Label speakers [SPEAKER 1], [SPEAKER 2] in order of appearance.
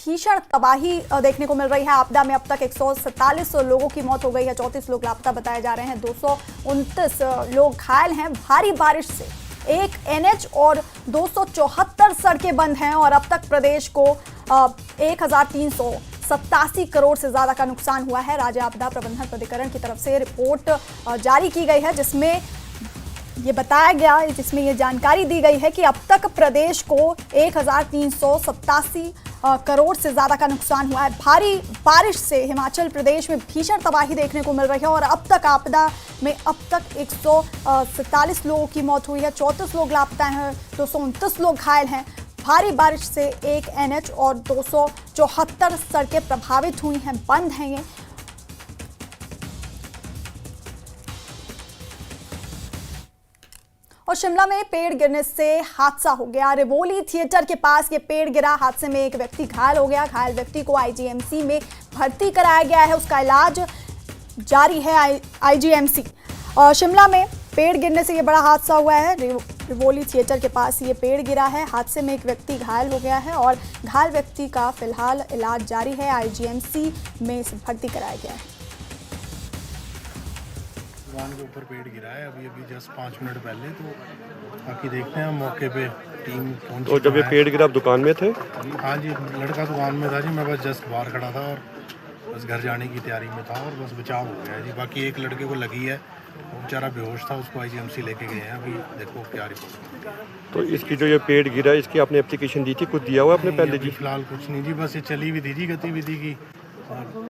[SPEAKER 1] भीषण तबाही देखने को मिल रही है। आपदा में अब तक 147 लोगों की मौत हो गई है, 34 लोग लापता बताए जा रहे हैं, 229 लोग घायल हैं। भारी बारिश से एक एनएच और 274 सड़कें बंद हैं और अब तक प्रदेश को 1387 करोड़ से ज्यादा का नुकसान हुआ है। राज्य आपदा प्रबंधन प्राधिकरण की तरफ से रिपोर्ट जारी की गई है, जिसमें ये जानकारी दी गई है कि अब तक प्रदेश को 1387 करोड़ से ज्यादा का नुकसान हुआ है। भारी बारिश से हिमाचल प्रदेश में भीषण तबाही देखने को मिल रही है और अब तक आपदा में 147 लोगों की मौत हुई है, 34 लोग लापता हैं, 229 लोग घायल हैं। भारी बारिश से एक एनएच और 274 सड़कें प्रभावित हुई हैं, बंद हैं ये। और शिमला में पेड़ गिरने से हादसा हो गया। रिवोली थिएटर के पास ये पेड़ गिरा, हादसे में एक व्यक्ति घायल हो गया। घायल व्यक्ति को आईजीएमसी में भर्ती कराया गया है, उसका इलाज जारी है आईजीएमसी। और शिमला में पेड़ गिरने से ये बड़ा हादसा हुआ है। रिवोली थिएटर के पास ये पेड़ गिरा है, हादसे में एक व्यक्ति घायल हो गया है और घायल व्यक्ति का फिलहाल इलाज जारी है, आईजीएमसी में भर्ती कराया गया है।
[SPEAKER 2] दुकान के ऊपर पेड़ गिरा है अभी जस्ट 5 मिनट पहले, तो बाकी देखते हैं मौके पे टीम पहुंची।
[SPEAKER 3] तो जब ये पेड़ गिरा आप दुकान में थे?
[SPEAKER 2] हाँ जी, लड़का दुकान में था जी, मैं बस जस्ट बाहर खड़ा था और बस घर जाने की तैयारी में था और बस बचाव हो गया जी। बाकी एक लड़के को लगी है, वो बेचारा बेहोश था, उसको आईजीएमसी लेके गए हैं, अभी देखो क्या रिपोर्ट।
[SPEAKER 3] तो इसकी जो ये पेड़ गिरा है, इसकी आपने एप्लीकेशन दी थी, कुछ दिया हुआ आपने पहले जी?
[SPEAKER 2] फिलहाल कुछ नहीं जी, बस ये चली हुई थी जी गतिविधि की।